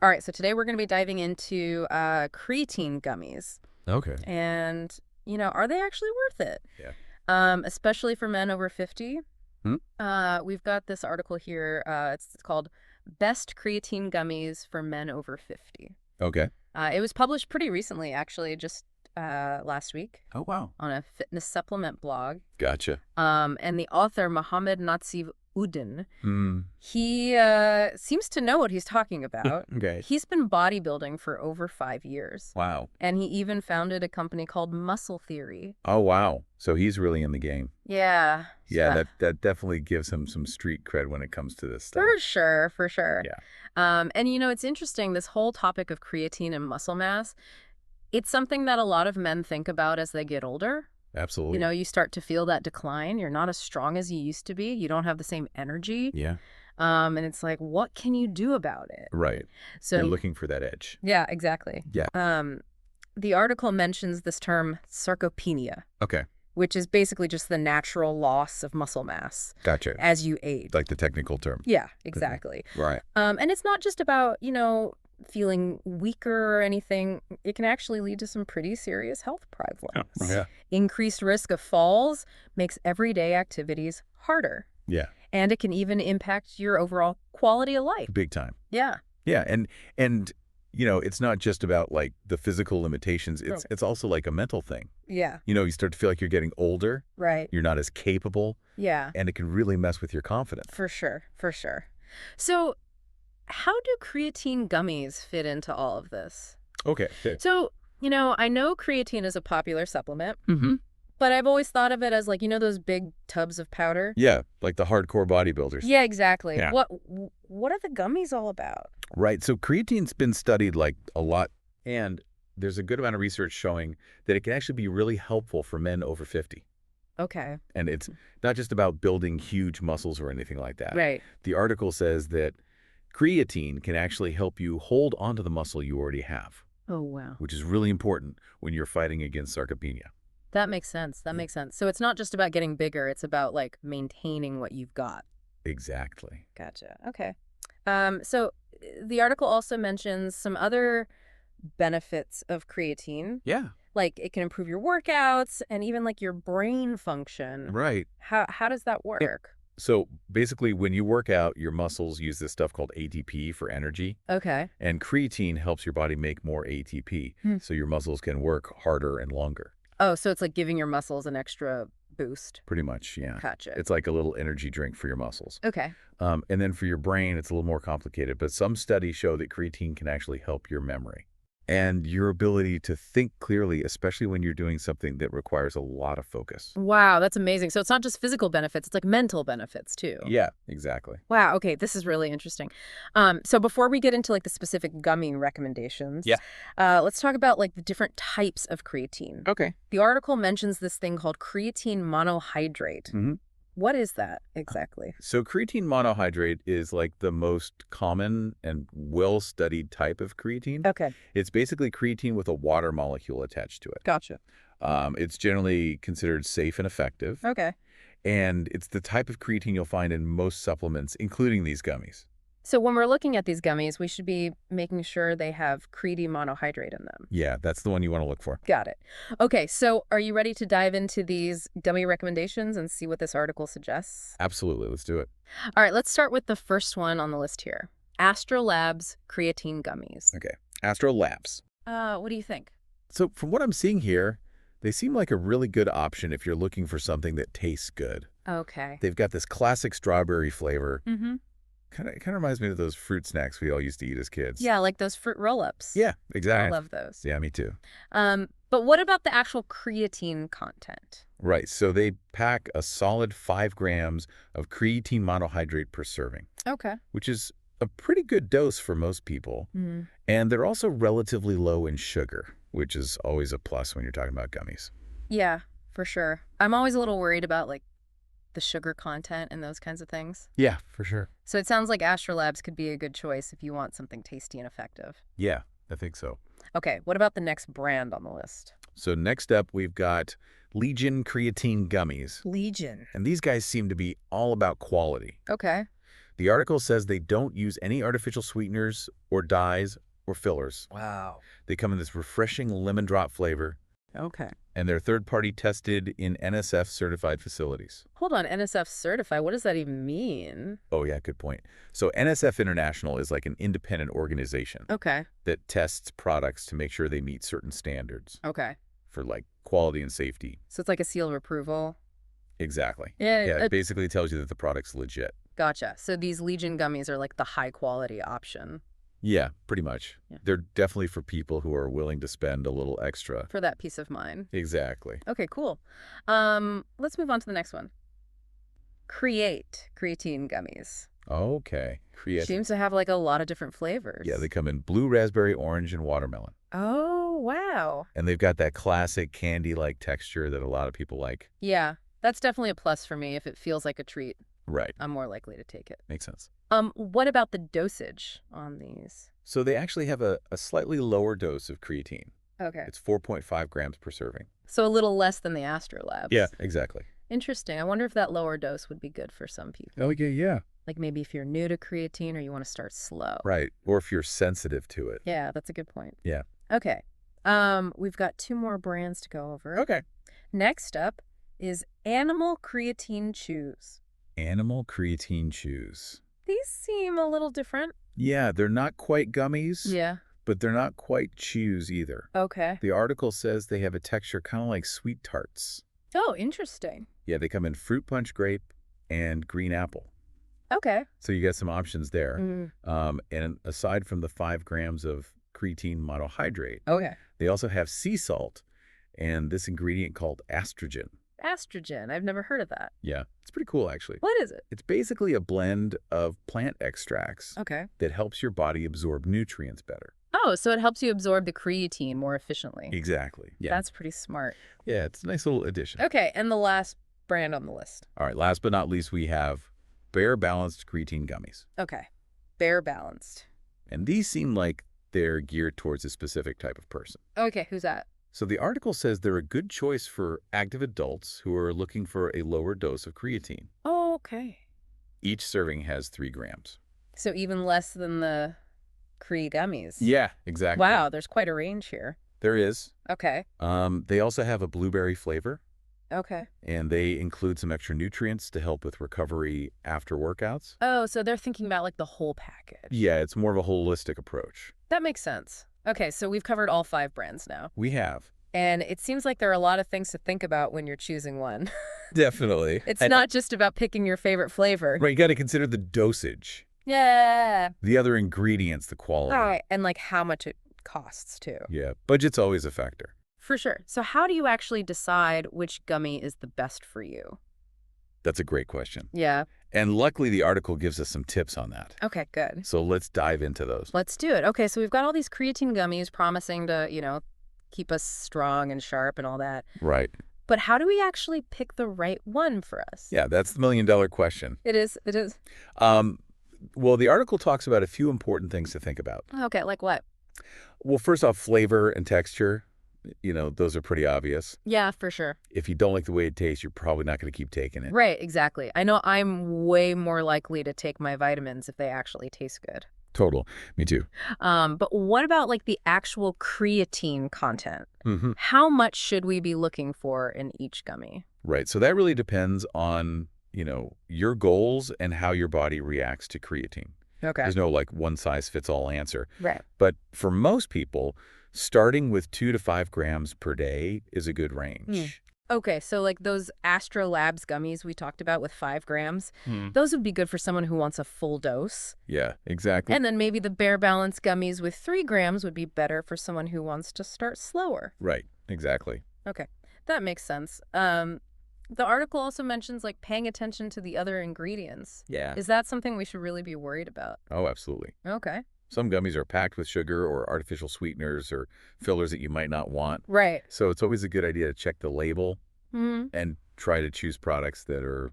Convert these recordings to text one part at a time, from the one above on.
All right, so today we're going to be diving into creatine gummies. Okay. And, are they actually worth it? Yeah. Especially for men over 50. Hmm? We've got this article here. It's called Best Creatine Gummies for Men Over 50. Okay. It was published pretty recently, actually, just last week Oh, wow. on a fitness supplement blog. Gotcha. And the author, Mohammed Natsif Uddin, Hmm. he seems to know what he's talking about. Okay. He's been bodybuilding for over 5 years. Wow. And he even founded a company called Muscle Theory. Oh, wow. So he's really in the game. Yeah. Yeah, So- that definitely gives him some street cred when it comes to this stuff. For sure, for sure. Yeah. And it's interesting, this whole topic of creatine and muscle mass, it's something that a lot of men think about as they get older. Absolutely. You start to feel that decline. You're not as strong as you used to be. You don't have the same energy. Yeah. And it's like, what can you do about it? Right. So You're looking for that edge. yeah, exactly. Yeah. The article mentions this term sarcopenia, Okay. which is basically just the natural loss of muscle mass Gotcha. as you age. Like the technical term. Yeah, exactly. Right. And it's not just about, feeling weaker or anything. It can actually lead to some pretty serious health problems. Yeah. Increased risk of falls makes everyday activities harder. Yeah. And it can even impact your overall quality of life. Big time. Yeah. Yeah. And it's not just about like the physical limitations. It's also like a mental thing. Yeah. You start to feel like you're getting older. Right. You're not as capable. Yeah. And it can really mess with your confidence. For sure. For sure. So how do creatine gummies fit into all of this? Okay. So, I know creatine is a popular supplement, Mm-hmm. but I've always thought of it as like, those big tubs of powder. Yeah, like the hardcore bodybuilders. Yeah, exactly. Yeah. What are the gummies all about? Right. So creatine's been studied like a lot, and there's a good amount of research showing that it can actually be really helpful for men over 50. Okay. And it's not just about building huge muscles or anything like that. Right. The article says that creatine can actually help you hold onto the muscle you already have, Oh, wow. which is really important when you're fighting against sarcopenia. That makes sense. That makes sense. So it's not just about getting bigger. It's about like maintaining what you've got. Exactly. Gotcha. Okay. So the article also mentions some other benefits of creatine. Yeah. Like it can improve your workouts and even like your brain function. Right. How does that work? So basically, when you work out, your muscles use this stuff called ATP for energy. Okay. And creatine helps your body make more ATP, so your muscles can work harder and longer. Oh, so it's like giving your muscles an extra boost. Pretty much, yeah. Gotcha. It's like a little energy drink for your muscles. Okay. And then for your brain, it's a little more complicated, but some studies show that creatine can actually help your memory and your ability to think clearly, especially when you're doing something that requires a lot of focus. Wow, that's amazing. So it's not just physical benefits, it's like mental benefits too. Yeah, exactly. Wow, okay, this is really interesting. So before we get into like the specific gummy recommendations, let's talk about like the different types of creatine. Okay. The article mentions this thing called creatine monohydrate. Mm-hmm. What is that exactly? So creatine monohydrate is like the most common and well-studied type of creatine. Okay, It's basically creatine with a water molecule attached to it. gotcha. It's generally considered safe and effective. Okay. And it's the type of creatine you'll find in most supplements, including these gummies. So when we're looking at these gummies, we should be making sure they have creatine monohydrate in them. Yeah, that's the one you want to look for. Got it. Okay, so are you ready to dive into these gummy recommendations and see what this article suggests? Absolutely. Let's do it. All right, let's start with the first one on the list here. Astro Labs creatine gummies. Okay. Astro Labs. What do you think? So from what I'm seeing here, they seem like a really good option if you're looking for something that tastes good. Okay. They've got this classic strawberry flavor. Mm-hmm. Kind of reminds me of those fruit snacks we all used to eat as kids. Yeah, like those fruit roll-ups. Yeah, I exactly. love those. Yeah, me too. But what about the actual creatine content? Right. So they pack a solid 5 grams of creatine monohydrate per serving, Okay. which is a pretty good dose for most people. Mm-hmm. And they're also relatively low in sugar, which is always a plus when you're talking about gummies. Yeah, for sure. I'm always a little worried about like the sugar content and those kinds of things. Yeah, for sure. So it sounds like Astro Labs could be a good choice if you want something tasty and effective. Yeah, I think so. Okay, what about the next brand on the list? So next up, we've got Legion Creatine Gummies. Legion. And these guys seem to be all about quality. Okay. The article says they don't use any artificial sweeteners or dyes or fillers. Wow. They come in this refreshing lemon drop flavor, Okay. and they're third-party tested in NSF-certified facilities. Hold on, NSF-certified, what does that even mean? Oh, yeah, good point. So NSF International is like an independent organization Okay. that tests products to make sure they meet certain standards Okay. for like quality and safety. So it's like a seal of approval? Exactly. Yeah, Yeah, it basically tells you that the product's legit. Gotcha. So these Legion gummies are like the high-quality option. Yeah, pretty much. Yeah. They're definitely for people who are willing to spend a little extra. For that peace of mind. Exactly. Okay, cool. Let's move on to the next one. Creatine Gummies. Okay. Creatine. Seems to have like a lot of different flavors. Yeah, they come in blue, raspberry, orange, and watermelon. Oh, wow. And they've got that classic candy-like texture that a lot of people like. Yeah, that's definitely a plus for me. If it feels like a treat, Right. I'm more likely to take it. Makes sense. What about the dosage on these? So they actually have a slightly lower dose of creatine. Okay. It's 4.5 grams per serving. So a little less than the Astro Labs. Yeah, exactly. Interesting. I wonder if that lower dose would be good for some people. Oh, yeah. Like maybe if you're new to creatine or you want to start slow. Right. Or if you're sensitive to it. Yeah, that's a good point. Yeah. Okay. We've got 2 more brands to go over. Okay. Next up is Animal Creatine Chews. Animal creatine chews. These seem a little different. Yeah, they're not quite gummies, Yeah. but they're not quite chews either. Okay. The article says they have a texture kind of like sweet tarts. Oh, interesting. Yeah, they come in fruit punch grape and green apple. Okay. So you got some options there. Mm. And aside from the 5 grams of creatine monohydrate, Okay. they also have sea salt and this ingredient called estrogen. Estrogen. I've never heard of that. Yeah, it's pretty cool, actually. What is it? It's basically a blend of plant extracts Okay. that helps your body absorb nutrients better. Oh, so it helps you absorb the creatine more efficiently. Exactly. Yeah. That's pretty smart. Yeah, it's a nice little addition. Okay, and the last brand on the list. All right, last but not least, we have Bare Balanced Creatine Gummies. Okay. Bare Balanced. And these seem like they're geared towards a specific type of person. Okay, who's that? So the article says they're a good choice for active adults who are looking for a lower dose of creatine. Oh, okay. Each serving has 3 grams. So even less than the Cree gummies. Yeah, exactly. Wow, there's quite a range here. There is. Okay. They also have a blueberry flavor, Okay. and they include some extra nutrients to help with recovery after workouts. Oh, so they're thinking about like the whole package. Yeah, it's more of a holistic approach. That makes sense. Okay, so we've covered all 5 brands now. We have. And it seems like there are a lot of things to think about when you're choosing one. Definitely. It's not just about picking your favorite flavor. Right, you got to consider the dosage, Yeah. the other ingredients, the quality. All right. And like how much it costs too. Yeah, budget's always a factor. For sure. So how do you actually decide which gummy is the best for you? That's a great question. Yeah. And luckily, the article gives us some tips on that. Okay, good. So let's dive into those. Let's do it. Okay, so we've got all these creatine gummies promising to, keep us strong and sharp and all that. Right. But how do we actually pick the right one for us? Yeah, that's the million-dollar question. It is. It is. Well, the article talks about a few important things to think about. Okay, like what? Well, first off, flavor and texture. Those are pretty obvious. Yeah, for sure. If you don't like the way it tastes, you're probably not going to keep taking it. Right, exactly. I know I'm way more likely to take my vitamins if they actually taste good. Total. Me too. But what about like the actual creatine content? Mm-hmm. How much should we be looking for in each gummy? Right. So that really depends on, your goals and how your body reacts to creatine. Okay. There's no like one-size-fits-all answer. Right. But for most people, starting with 2 to 5 grams per day is a good range. Okay, so like those Astro Labs gummies we talked about with 5 grams, those would be good for someone who wants a full dose. Yeah, exactly. And then maybe the Bare Balance gummies with 3 grams would be better for someone who wants to start slower. Right, exactly. Okay, that makes sense. The article also mentions like paying attention to the other ingredients. Yeah. Is that something we should really be worried about? Oh, absolutely. Okay. Some gummies are packed with sugar or artificial sweeteners or fillers that you might not want. Right. So it's always a good idea to check the label and try to choose products that are,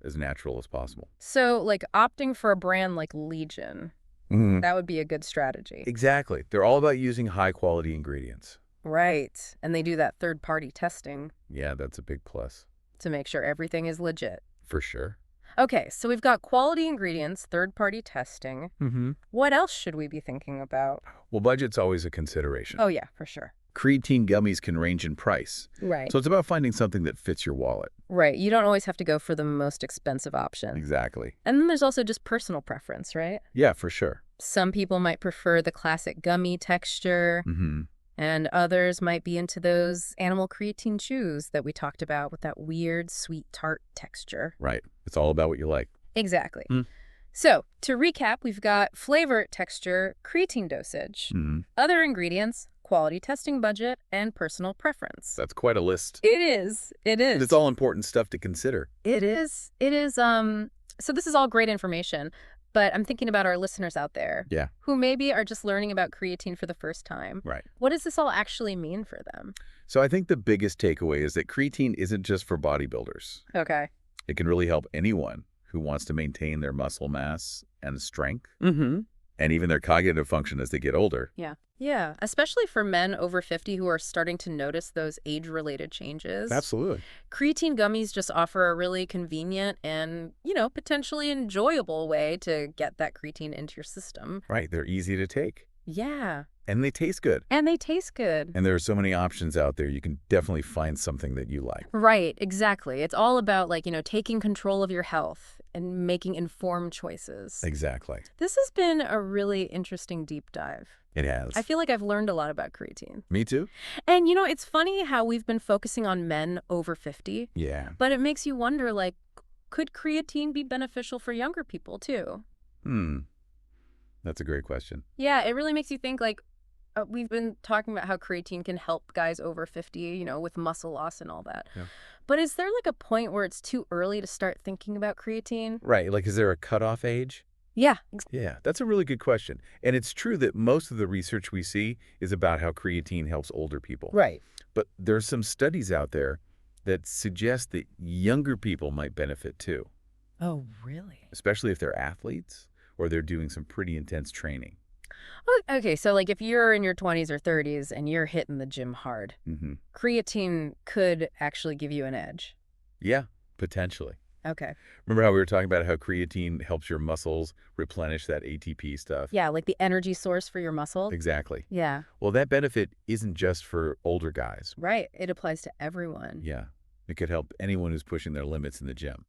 as natural as possible. So like opting for a brand like Legion, that would be a good strategy. Exactly. They're all about using high-quality ingredients. Right. And they do that third-party testing Yeah, that's a big plus. to make sure everything is legit. For sure. Okay, so we've got quality ingredients, third-party testing. Mm-hmm. What else should we be thinking about? Well, budget's always a consideration. Oh, yeah, for sure. Creatine gummies can range in price. Right. So it's about finding something that fits your wallet. Right. You don't always have to go for the most expensive option. Exactly. And then there's also just personal preference, right? Yeah, for sure. Some people might prefer the classic gummy texture, Mm-hmm. and others might be into those animal creatine chews that we talked about with that weird, sweet, tart texture. Right. It's all about what you like. Exactly. Mm. So, to recap, we've got flavor, texture, creatine dosage, Mm-hmm. other ingredients, quality testing budget, and personal preference. That's quite a list. It is. It is. And it's all important stuff to consider. It is. It is. So this is all great information, but I'm thinking about our listeners out there. Yeah. Who maybe are just learning about creatine for the first time. Right. What does this all actually mean for them? So I think the biggest takeaway is that creatine isn't just for bodybuilders. Okay. It can really help anyone who wants to maintain their muscle mass and strength, Mm-hmm. and even their cognitive function as they get older. Yeah. Yeah. Especially for men over 50 who are starting to notice those age-related changes. Absolutely. Creatine gummies just offer a really convenient and, potentially enjoyable way to get that creatine into your system. Right. They're easy to take. Yeah. And they taste good. And they taste good. And there are so many options out there. You can definitely find something that you like. Right, exactly. It's all about, taking control of your health and making informed choices. Exactly. This has been a really interesting deep dive. It has. I feel like I've learned a lot about creatine. Me too. And, it's funny how we've been focusing on men over 50. Yeah. But it makes you wonder, could creatine be beneficial for younger people, too? That's a great question. Yeah, it really makes you think, we've been talking about how creatine can help guys over 50, with muscle loss and all that. Yeah. But is there, a point where it's too early to start thinking about creatine? Right. Is there a cutoff age? Yeah. Yeah, that's a really good question. And it's true that most of the research we see is about how creatine helps older people. Right. But there's some studies out there that suggest that younger people might benefit too, Oh, really? especially if they're athletes or they're doing some pretty intense training. Okay, so if you're in your 20s or 30s and you're hitting the gym hard, Mm-hmm. creatine could actually give you an edge. Yeah, potentially. Okay. Remember how we were talking about how creatine helps your muscles replenish that ATP stuff? Yeah, the energy source for your muscle. Exactly. Yeah, Well, that benefit isn't just for older guys. right. It applies to everyone. Yeah. It could help anyone who's pushing their limits in the gym.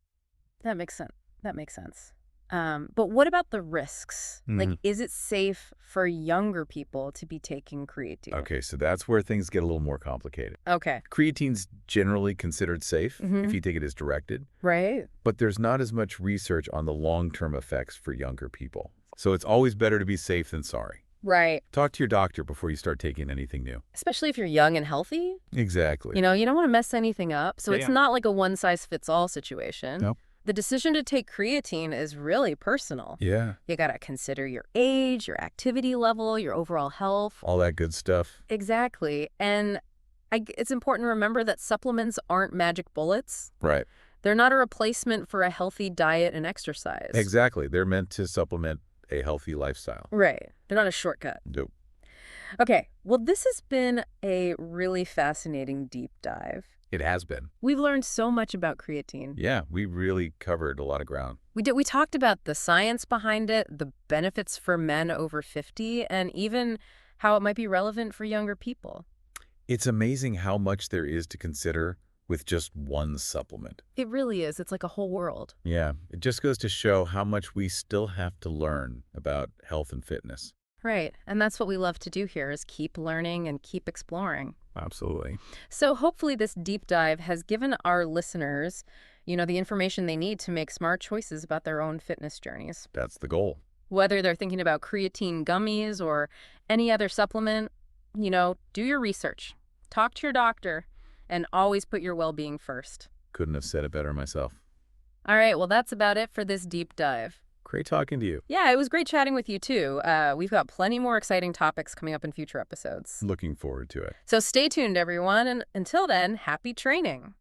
That makes sense. That makes sense. But what about the risks? Mhm. Is it safe for younger people to be taking creatine? Okay, so that's where things get a little more complicated. Okay. Creatine's generally considered safe Mhm. if you take it as directed, Right? but there's not as much research on the long-term effects for younger people. So it's always better to be safe than sorry. Right. Talk to your doctor before you start taking anything new. Especially if you're young and healthy. Exactly. You don't want to mess anything up. So it's Yeah. not like a one-size-fits-all situation. Nope. The decision to take creatine is really personal. Yeah, You got to consider your age, your activity level, your overall health. all that good stuff. Exactly. And it's important to remember that supplements aren't magic bullets. Right. They're not a replacement for a healthy diet and exercise. Exactly. They're meant to supplement a healthy lifestyle. Right. They're not a shortcut. Nope. Okay. Well, this has been a really fascinating deep dive. It has been. We've learned so much about creatine. Yeah, we really covered a lot of ground. We talked about the science behind it, the benefits for men over 50, and even how it might be relevant for younger people. It's amazing how much there is to consider with just one supplement. It really is. It's like a whole world. Yeah, it just goes to show how much we still have to learn about health and fitness. Right. And that's what we love to do here is keep learning and keep exploring. Absolutely. So hopefully this deep dive has given our listeners, the information they need to make smart choices about their own fitness journeys. That's the goal. Whether they're thinking about creatine gummies or any other supplement, do your research. Talk to your doctor and always put your well-being first. Couldn't have said it better myself. All right, well, that's about it for this deep dive. Great talking to you. Yeah, it was great chatting with you, too. We've got plenty more exciting topics coming up in future episodes. Looking forward to it. So stay tuned, everyone, and until then, happy training.